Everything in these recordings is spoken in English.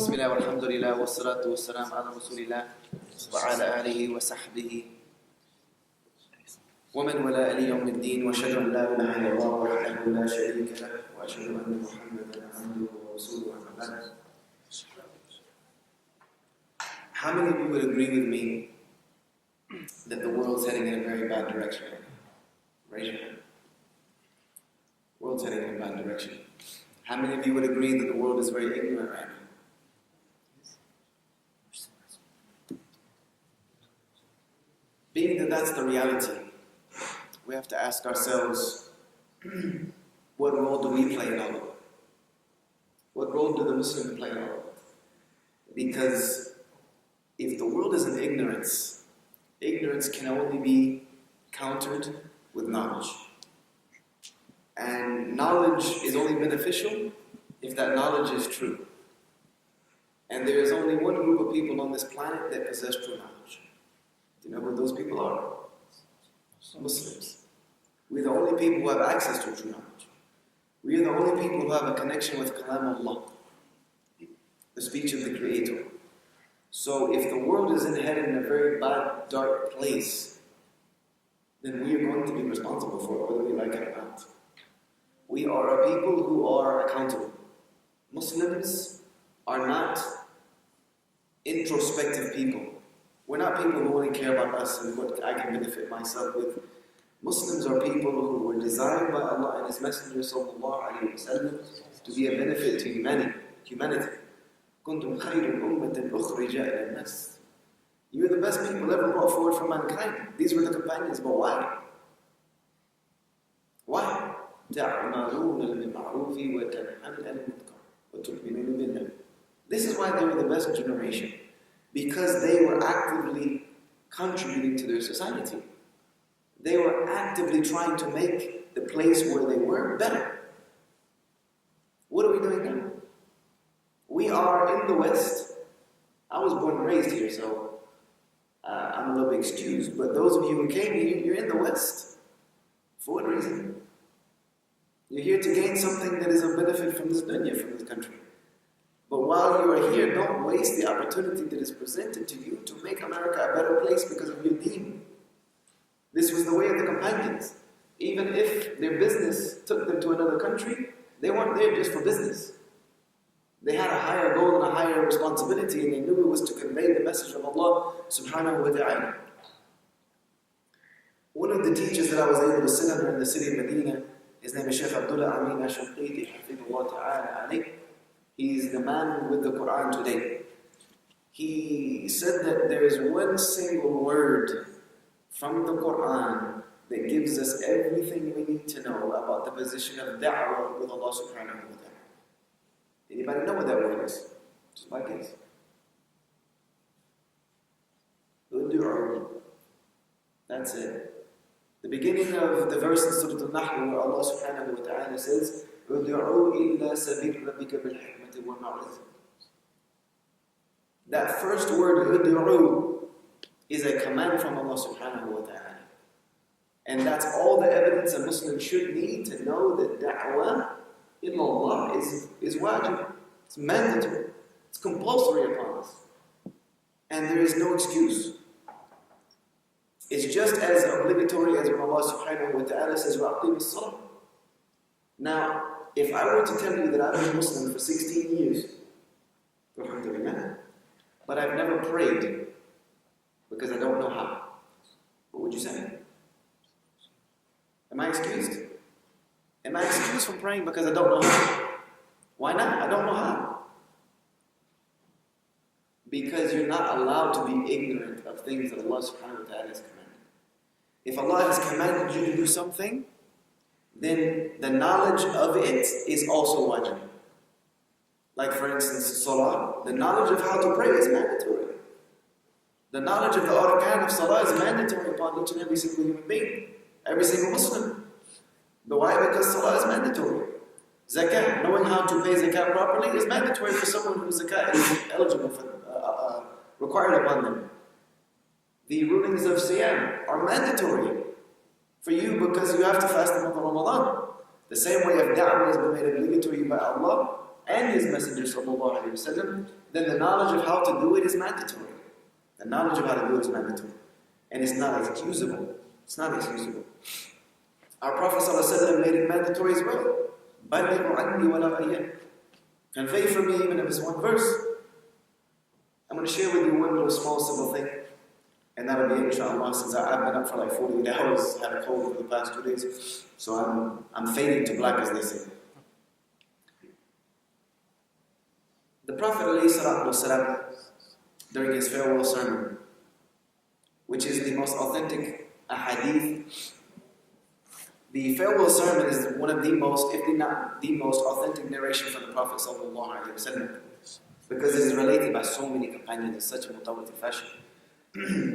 بسم الله والحمد لله والصلاة والسلام على رسول الله وعلى آله وصحبه ومن ولا إلى يوم الدين وأشهد أن لا إله إلا الله وحده لا شريك له وأشهد أن محمدا عبده ورسوله أما بعد. How many of you would agree with me that the world's heading in a very bad direction? Raise your hand. The world's heading in a bad direction. How many of you would agree that the world is very ignorant right now? Being that that's the reality, we have to ask ourselves, what role do we play in all of it? What role do the Muslims play in all of it? Because if the world is in ignorance, ignorance can only be countered with knowledge. And knowledge is only beneficial if that knowledge is true. And there is only one group of people on this planet that possess true knowledge. Do you know who those people are? Muslims. We're the only people who have access to true knowledge. We are the only people who have a connection with Kalam Allah, the speech of the Creator. So if the world is headed in a very bad, dark place, then we are going to be responsible for it, whether we like it or not. We are a people who are accountable. Muslims are not introspective people. We're not people who only care about us and what I can benefit myself with. Muslims are people who were designed by Allah and His Messenger ﷺ to be a benefit to humanity. كُنْتُمْ خَيْرُ أُمَّةٍ أُخْرِجَ إِلَى النَّاسِ. You are the best people ever brought forward for mankind. These were the companions, but why? Why? تَعْمَلُونَ الْمَعْرُوفِ وَتَنْحَنَ الْمُنْكَرِ وَتُؤْمِنُونَ بِاللَّهِ. This is why they were the best generation. Because they were actively contributing to their society. They were actively trying to make the place where they were better. What are we doing now? We are in the West. I was born and raised here, so I'm a little bit excused. But those of you who came here, you're in the West. For what reason? You're here to gain something that is a benefit from this dunya, from this country. But while you are here, don't waste the opportunity that is presented to you to make America a better place because of your deen. This was the way of the companions. Even if their business took them to another country, they weren't there just for business. They had a higher goal and a higher responsibility, and they knew it was to convey the message of Allah subhanahu wa ta'ala. One of the teachers that I was able to sit under in the city of Medina, his name is Sheikh Abdullah Amin Ashaqiti, hafidhullah ta'ala alayh. He's the man with the Quran today. He said that there is one single word from the Quran that gives us everything we need to know about the position of da'wah with Allah subhanahu wa ta'ala. Anybody know what that word is? Just my guess. Ud'u. That's it. The beginning of the verse in Surah Al-Nahl where Allah subhanahu wa ta'ala says, Ud'u illa sabil rabbika bil hikmati wal ma'rifah. That first word, ud'u, is a command from Allah subhanahu wa ta'ala. And that's all the evidence a Muslim should need to know that da'wah in Allah is wajib. It's mandatory. It's compulsory upon us. And there is no excuse. It's just as obligatory as when Allah subhanahu wa ta'ala says, وَأَقِيمِ الصَّلَاةِ. Now, if I were to tell you that I've been Muslim for 16 years, alhamdulillah, but I've never prayed because I don't know how, what would you say? Am I excused? Am I excused from praying because I don't know how? Why not? I don't know how. Because you're not allowed to be ignorant of things that Allah subhanahu wa ta'ala has commanded. If Allah has commanded you to do something, then the knowledge of it is also wajib. Like for instance, salah, the knowledge of how to pray is mandatory. The knowledge of the arkan of salah is mandatory upon each and every single human being, every single Muslim. But why? Because salah is mandatory. Zakah, knowing how to pay zakat properly is mandatory for someone whose zakat is eligible for, required upon them. The rulings of siyam are mandatory for you because you have to fast the month of Ramadan. The same way of da'wah has been made obligatory by Allah, and His Messenger sallallahu alaihi wasallam, then the knowledge of how to do it is mandatory. The knowledge of how to do it is mandatory. And it's not excusable. It's not excusable. Our Prophet sallallahu alaihi wasallam made it mandatory as well. بَلِّغُ عَنِّي وَلَا غَيَّ. Convey for me even if it's one verse. I'm going to share with you one little small simple thing. And that'll be it, inshallah, since I've been up for like 48 hours, had a cold for the past 2 days. So I'm fading to black, as they say. The Prophet ﷺ, during his farewell sermon, which is the most authentic hadith, the farewell sermon is one of the most, if not the most authentic narration from the Prophet ﷺ, because it is related by so many companions in such a mutawatir fashion.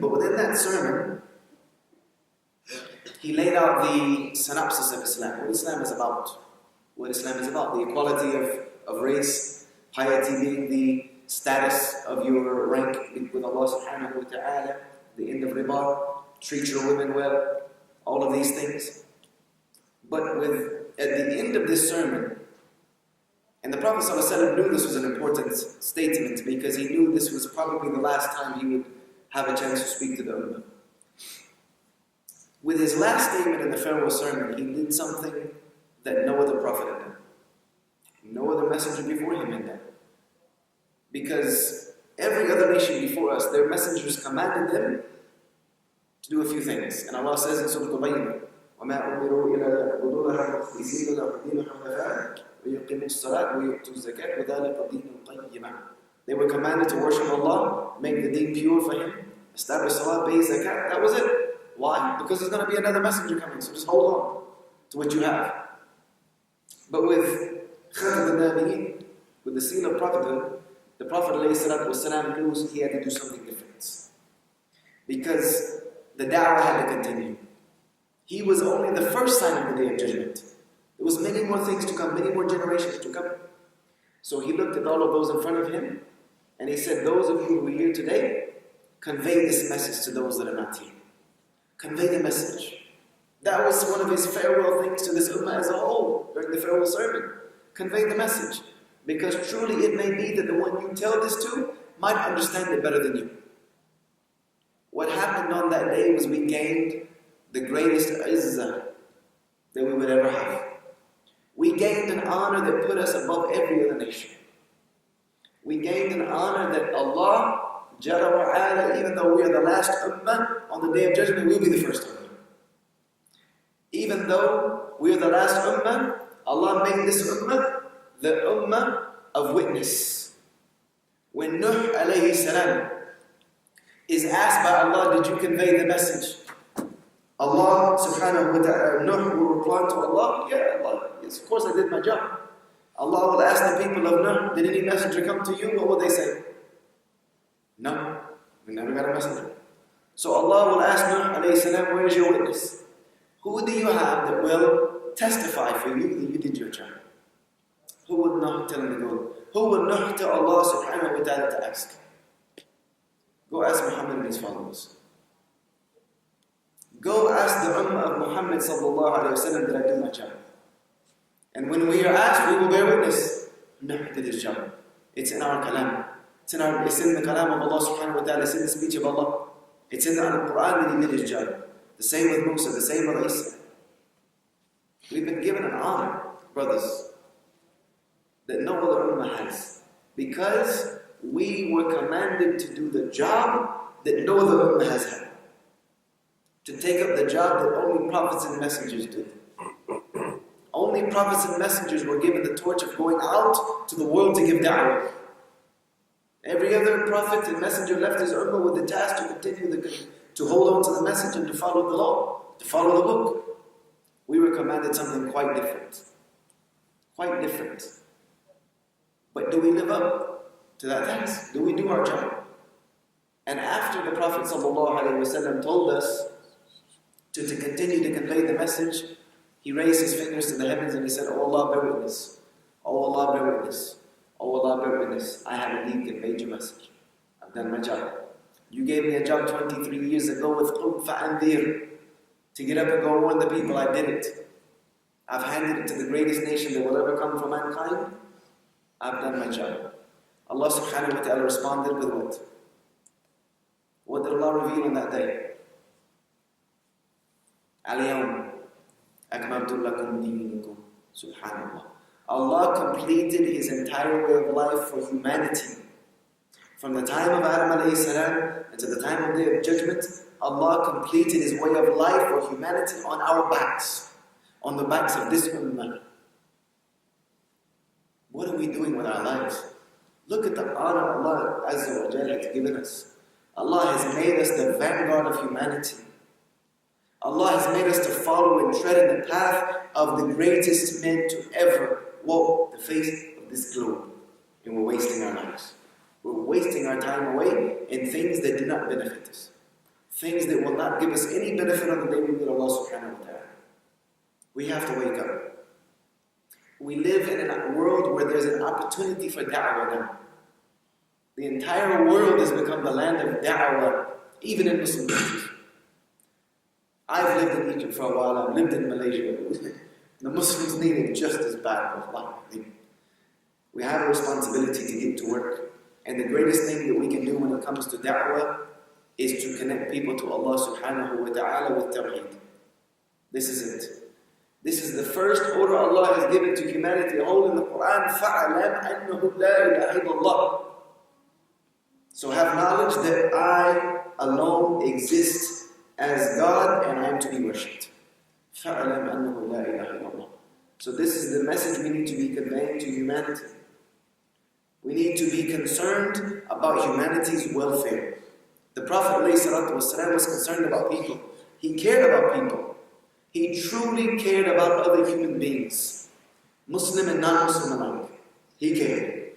But within that sermon, he laid out the synopsis of Islam, what Islam is about. What Islam is about, the equality of race, piety being the status of your rank with Allah subhanahu wa ta'ala, the end of riba, treat your women well, all of these things. But at the end of this sermon, and the Prophet ﷺ knew this was an important statement because he knew this was probably the last time he would have a chance to speak to the Ummah. With his last statement in the farewell sermon, he did something that no other prophet had done. No other messenger before him had done. Because every other nation before us, their messengers commanded them to do a few things. And Allah says in Surah Al-Bayyinah, وَمَا أُمِرُوا إِلَّا لِيَعْبُدُوا اللَّهَ مُخْلِصِينَ لَهُ الدِّينَ حُنَفَاءَ وَيُقِيمُوا الصَّلَاةَ وَيُؤْتُوا الزَّكَاةَ وَذَلِكَ دِينُ الْقَيِّمَةِ. They were commanded to worship Allah, make the deen pure for Him, establish salah, pay zakat. That was it. Why? Because there's going to be another messenger coming, so just hold on to what you have. But with Khatam al-Nabiyin, with the seal of prophethood, the Prophet ﷺ knew he had to do something different. Because the da'wah had to continue. He was only the first sign of the Day of Judgment. There was many more things to come, many more generations to come. So he looked at all of those in front of him, and he said, those of you who are here today, convey this message to those that are not here. Convey the message. That was one of his farewell things to this ummah as a whole, during the farewell sermon. Convey the message. Because truly it may be that the one you tell this to might understand it better than you. What happened on that day was we gained the greatest izzah that we would ever have. We gained an honor that put us above every other nation. We gained an honor that Allah, Jalla wa ala, even though we are the last ummah, on the Day of Judgment we'll be the first ummah. Even though we are the last ummah, Allah made this ummah the ummah of witness. When Nuh alayhi salam is asked by Allah, did you convey the message? Allah subhanahu wa ta'ala, Nuh will reply to Allah, yeah, Allah, yes, of course I did my job. Allah will ask the people of Nuh, did any messenger come to you? What will they say? No, we never got a messenger. So Allah will ask Nuh alayhi salam, where is your witness? Who do you have that will testify for you that you did your job? Who would Nuh tell him to go? Who would Nuh tell Allah subhanahu wa ta'ala to ask? Go ask Muhammad and his followers. Go ask the ummah of Muhammad sallallahu alayhi wa sallam, did I do my job? And when we are asked, we will bear witness. Nuh did his job. It's in our kalam. It's in the kalam of Allah subhanahu wa ta'ala. It's in the speech of Allah. It's in the Quran that he did his job. The same with Musa, the same with Isa. We've been given an honor, brothers, that no other ummah has. Because we were commanded to do the job that no other ummah has had. To take up the job that only prophets and messengers did. Only prophets and messengers were given the torch of going out to the world to give da'wah. Every other prophet and messenger left his ummah with the task to continue to hold on to the message and to follow the law, to follow the book. We were commanded something quite different. Quite different. But do we live up to that task? Do we do our job? And after the Prophet ﷺ told us to continue to convey the message, he raised his fingers to the heavens and he said, Oh Allah, bear witness. Oh Allah, bear witness. Oh Allah, bear witness. I have indeed conveyed your message. I've done my job. You gave me a job 23 years ago with Qum fa'andir, to get up and go warn the people. I did it. I've handed it to the greatest nation that will ever come from mankind. I've done my job. Allah subhanahu wa ta'ala responded with what? What did Allah reveal on that day? Al-yawm akmaltu lakum deenakum. Subhanallah. Allah completed His entire way of life for humanity. From the time of Adam alayhi salam until the time of the Day of Judgment, Allah completed His way of life for humanity on our backs, on the backs of this ummah. What are we doing with our lives? Look at the honor Allah Azza wa Jalla has given us. Allah has made us the vanguard of humanity. Allah has made us to follow and tread in the path of the greatest men to ever walk the face of this globe. And we're wasting our lives. We're wasting our time away in things that do not benefit us. Things that will not give us any benefit on the day we meet Allah subhanahu wa ta'ala. We have to wake up. We live in a world where there's an opportunity for da'wah now. The entire world has become the land of da'wah, even in Muslim countries. I've lived in Egypt for a while, I've lived in Malaysia. The Muslims need it just as bad. We have a responsibility to get to work. And the greatest thing that we can do when it comes to da'wah is to connect people to Allah subhanahu wa ta'ala with tawheed. This is it. This is the first order Allah has given to humanity, all in the Quran. فَعَلَمْ أَنَّهُ لَا إِلَهَ إِلَّا اللَّهِ. So have knowledge that I alone exist as God and I am to be worshipped. فَعَلَمْ أَنَّهُ لَا إِلَهَ إِلَّا اللَّهِ. So this is the message we need to be conveying to humanity. We need to be concerned about humanity's welfare. The Prophet ﷺ was concerned about people. He cared about people. He truly cared about other human beings, Muslim and non-Muslim alike. He cared.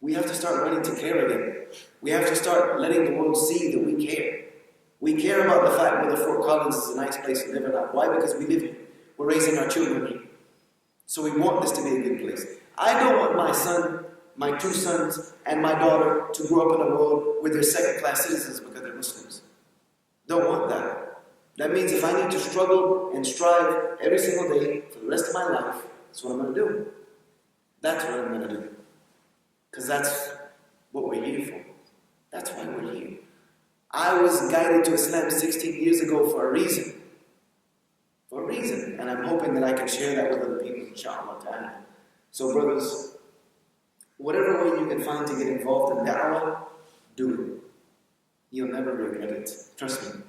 We have to start learning to care again. We have to start letting the world see that we care. We care about the fact whether Fort Collins is a nice place to live or not. Why? Because we live here. We're raising our children here. So we want this to be a good place. I don't want my son, my two sons, and my daughter to grow up in a world where they're second-class citizens because they're Muslims. Don't want that. That means if I need to struggle and strive every single day for the rest of my life, that's what I'm going to do. That's what I'm going to do. Because that's what we're here for. That's why we're here. I was guided to Islam 16 years ago for a reason. For a reason. And I'm hoping that I can share that with other people, inshallah ta'ala. So brothers, whatever way you can find to get involved in da'wah, do it. You'll never regret it. Trust me.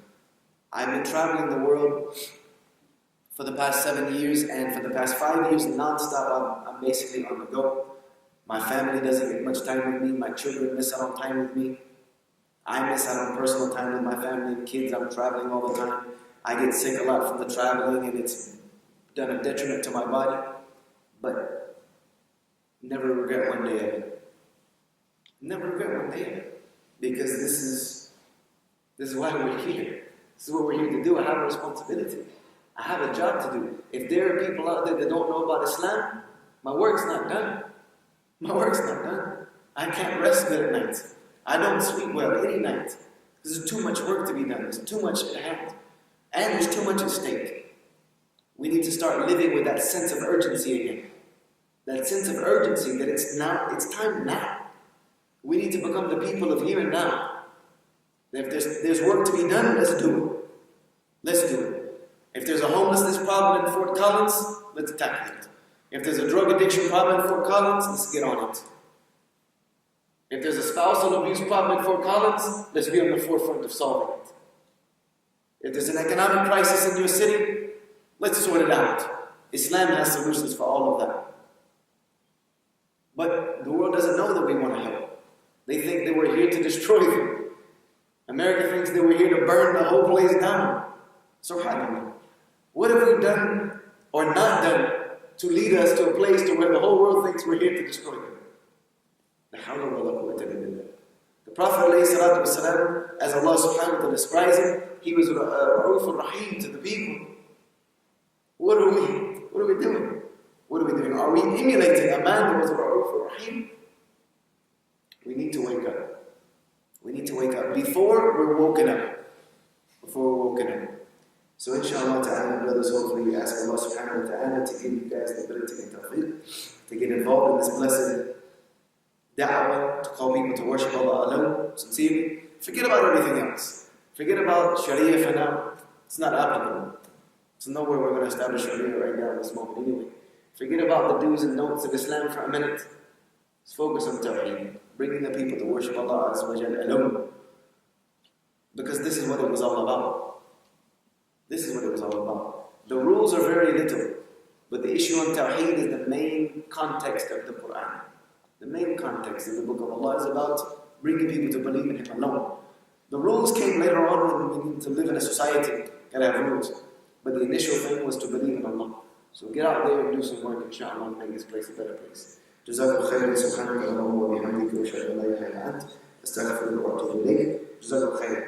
I've been traveling the world for the past 7 years, and for the past 5 years, non-stop, I'm basically on the go. My family doesn't get much time with me. My children miss out on time with me. I miss out on personal time with my family and kids. I'm traveling all the time. I get sick a lot from the traveling, and it's done a detriment to my body. But never regret one day of it. Never regret one day of it. Because this is why we're here. This is what we're here to do. I have a responsibility. I have a job to do. If there are people out there that don't know about Islam, my work's not done. My work's not done. I can't rest good at night. I don't sleep well any night. There's too much work to be done. There's too much at hand. And there's too much at stake. We need to start living with that sense of urgency again. That sense of urgency that it's time now. We need to become the people of here and now. If there's work to be done, let's do it. Let's do it. If there's a homelessness problem in Fort Collins, let's tackle it. If there's a drug addiction problem in Fort Collins, let's get on it. If there's a spousal abuse problem in Fort Collins, let's be on the forefront of solving it. If there's an economic crisis in your city, let's sort it out. Islam has solutions for all of that. But the world doesn't know that we want to help. They think that we're here to destroy them. America thinks that we're here to burn the whole place down. SubhanAllah. What have we done or not done to lead us to a place to where the whole world thinks we're here to destroy them? The Prophet ﷺ, as Allah subhanahu wa ta'ala describes him, he was Ra'uf al-Rahim to the people. What are we doing? What are we doing? Are we emulating a man that was Ra'uf al-Rahim? We need to wake up. We need to wake up before we're woken up. Before we're woken up. So inshallah ta'ala, brothers, hopefully we ask Allah subhanahu wa ta'ala to give you guys the ability and tawfiq to get involved in this blessed da'wah, to call people to worship Allah alone, sincerely. Forget about everything else. Forget about Sharia for now. It's not applicable. It's nowhere we're going to establish Sharia right now in this moment anyway. Forget about the do's and don'ts of Islam for a minute. Let's focus on Tawheed, bringing the people to worship Allah Azza wa Jalla alone. Because this is what it was all about. This is what it was all about. The rules are very little, but the issue on Tawheed is the main context of the Quran. The main context of the Book of Allah is about bringing people to believe in Him alone. The rules came later on when we need to live in a society, gotta have rules. But the initial thing was to believe in Allah. So get out there and do some work, inshallah, and make this place a better place. جزاكم خيرا سبحانك اللهم وبحمدك واشهد ان لا اله الا انت استغفرك واتوب اليك. جزاكم خيرا.